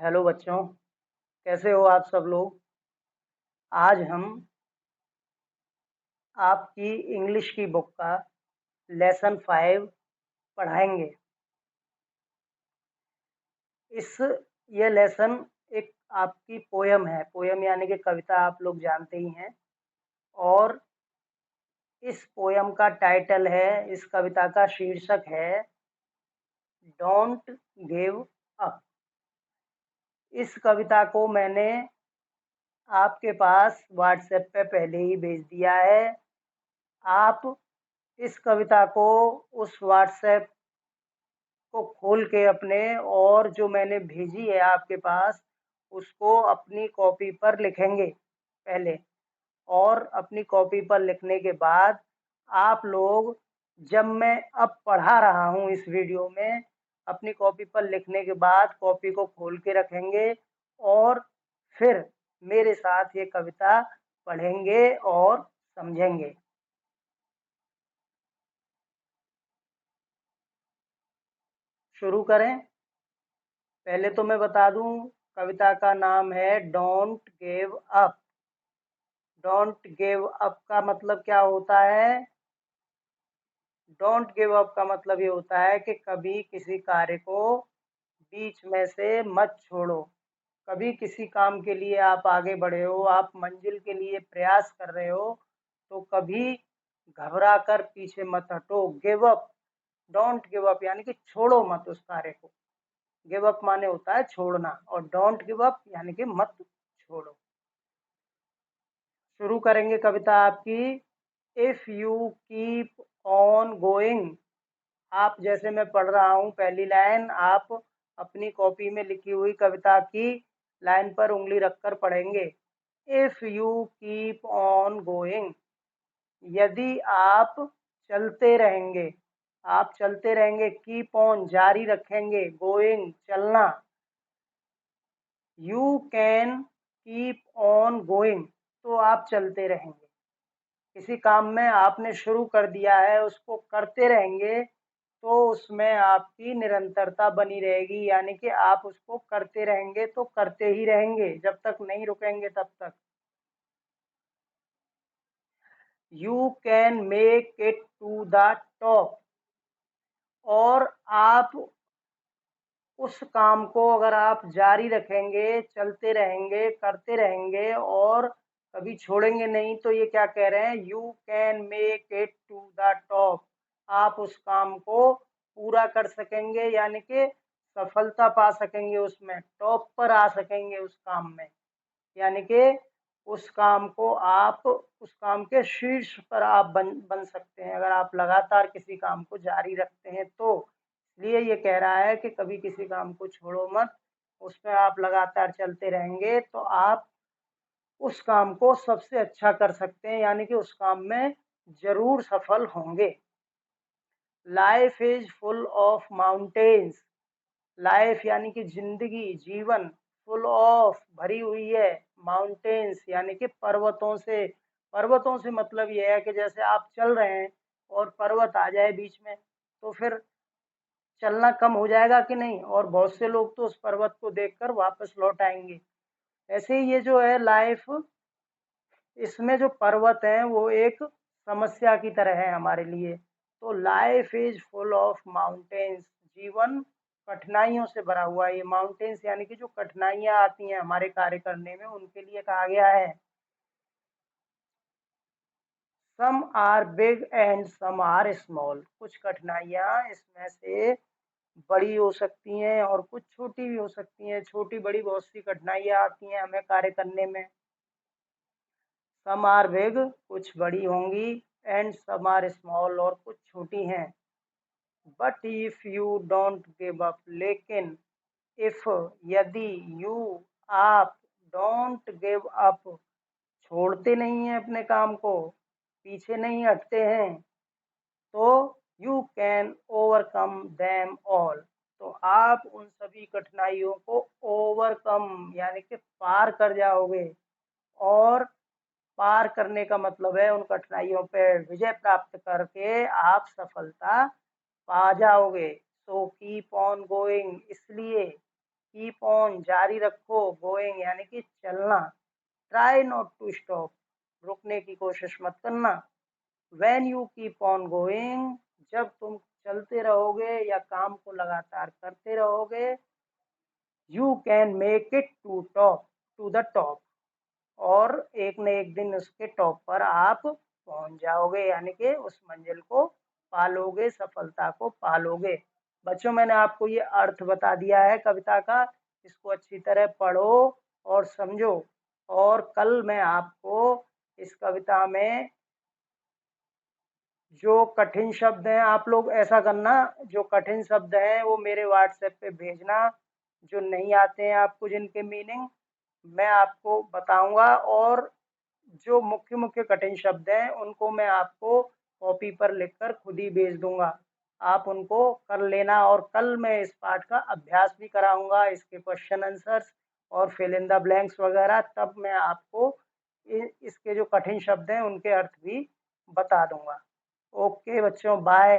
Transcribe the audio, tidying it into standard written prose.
Hello बच्चों, कैसे हो आप सब लोग। आज हम आपकी इंग्लिश की बुक का लेसन 5 पढ़ाएंगे। इस ये लेसन एक आपकी पोयम है। पोयम यानी कि कविता, आप लोग जानते ही हैं। और इस पोयम का टाइटल है, इस कविता का शीर्षक है डोंट गिव अप। इस कविता को मैंने आपके पास व्हाट्सएप पे पहले ही भेज दिया है। आप इस कविता को उस व्हाट्सएप को खोल के अपने, और जो मैंने भेजी है आपके पास, उसको अपनी कॉपी पर लिखेंगे पहले। और अपनी कॉपी पर लिखने के बाद आप लोग, जब मैं अब पढ़ा रहा हूँ इस वीडियो में, अपनी कॉपी पर लिखने के बाद कॉपी को खोल के रखेंगे और फिर मेरे साथ ये कविता पढ़ेंगे और समझेंगे। शुरू करें। पहले तो मैं बता दूं, कविता का नाम है don't give up. Don't give up का मतलब क्या होता है? डोंट गिव अप का मतलब ये होता है कि कभी किसी कार्य को बीच में से मत छोड़ो। कभी किसी काम के लिए आप आगे बढ़े हो, आप मंजिल के लिए प्रयास कर रहे हो, तो कभी घबरा कर पीछे मत हटो। Give up, don't give up यानी कि छोड़ो मत उस कार्य को। गिव अप माने होता है छोड़ना, और डोंट गिव अप यानी कि मत छोड़ो। शुरू करेंगे कविता आपकी। If you keep on going. आप, जैसे मैं पढ़ रहा हूँ पहली लाइन, आप अपनी कॉपी में लिखी हुई कविता की लाइन पर उंगली रखकर पढ़ेंगे। If you keep on going, यदि आप चलते रहेंगे। आप चलते रहेंगे, कीप ऑन जारी रखेंगे, गोइंग चलना। You can keep on going, तो आप चलते रहेंगे। किसी काम में आपने शुरू कर दिया है, उसको करते रहेंगे, तो उसमें आपकी निरंतरता बनी रहेगी, यानी कि आप उसको करते रहेंगे तो करते ही रहेंगे जब तक नहीं रुकेंगे तब तक। You can make it to the top. और आप उस काम को अगर आप जारी रखेंगे, चलते रहेंगे, करते रहेंगे और कभी छोड़ेंगे नहीं, तो ये क्या कह रहे हैं? You can make it to the top. आप उस काम को पूरा कर सकेंगे, यानी कि सफलता पा सकेंगे, उसमें टॉप पर आ सकेंगे उस काम में। यानी कि उस काम को आप, उस काम के शीर्ष पर आप बन सकते हैं, अगर आप लगातार किसी काम को जारी रखते हैं तो। इसलिए ये कह रहा है कि कभी किसी काम को छोड़ो मत, उसमें आप लगातार चलते रहेंगे तो आप उस काम को सबसे अच्छा कर सकते हैं, यानी कि उस काम में जरूर सफल होंगे। Life is full of mountains. Life यानी कि जिंदगी, जीवन, फुल ऑफ भरी हुई है, माउंटेन्स यानी कि पर्वतों से। पर्वतों से मतलब यह है कि जैसे आप चल रहे हैं और पर्वत आ जाए बीच में, तो फिर चलना कम हो जाएगा कि नहीं, और बहुत से लोग तो उस पर्वत को देखकर वापस लौट आएंगे। ऐसे ही ये जो है लाइफ, इसमें जो पर्वत है वो एक समस्या की तरह है हमारे लिए। तो life is full of mountains, जीवन कठिनाइयों से भरा हुआ है। ये माउंटेन्स यानी कि जो कठिनाइयां आती हैं हमारे कार्य करने में, उनके लिए कहा गया है। Some are big and some are small. कुछ कठिनाइयां इसमें से बड़ी हो सकती हैं और कुछ छोटी भी हो सकती हैं। छोटी बड़ी बहुत सी कठिनाइयां आती हैं हमें कार्य करने में। सम आर बिग, कुछ बड़ी होंगी, एंड सम आर स्मॉल, और कुछ छोटी हैं। But if you don't give up, लेकिन इफ, यदि, यू, आप, डोंट गिव अप, छोड़ते नहीं हैं अपने काम को, पीछे नहीं हटते हैं, तो you can overcome them all, तो आप उन सभी कठिनाइयों को ओवरकम यानी कि पार कर जाओगे। और पार करने का मतलब है उन कठिनाइयों पे विजय प्राप्त करके आप सफलता पा जाओगे। सो कीप ऑन गोइंग, इसलिए कीप ऑन जारी रखो, गोइंग यानी कि चलना, ट्राई नॉट टू स्टॉप रुकने की कोशिश मत करना, when you keep on going जब तुम चलते रहोगे या काम को लगातार करते रहोगे, you can make it to the top और एक न एक दिन उसके टॉप पर आप पहुंच जाओगे, यानी कि उस मंजिल को पालोगे, सफलता को पालोगे। बच्चों मैंने आपको ये अर्थ बता दिया है कविता का, इसको अच्छी तरह पढ़ो और समझो, और कल मैं आपको इस कविता में जो कठिन शब्द हैं, आप लोग ऐसा करना, जो कठिन शब्द हैं वो मेरे व्हाट्सएप पे भेजना, जो नहीं आते हैं आपको जिनके मीनिंग मैं आपको बताऊंगा, और जो मुख्य मुख्य कठिन शब्द हैं उनको मैं आपको कॉपी पर लिखकर खुद ही भेज दूंगा, आप उनको कर लेना, और कल मैं इस पाठ का अभ्यास भी कराऊंगा, इसके क्वेश्चन आंसर्स और फिल इन द ब्लैंक्स वगैरह, तब मैं आपको इसके जो कठिन शब्द हैं उनके अर्थ भी बता दूंगा। ओके बच्चों, बाय।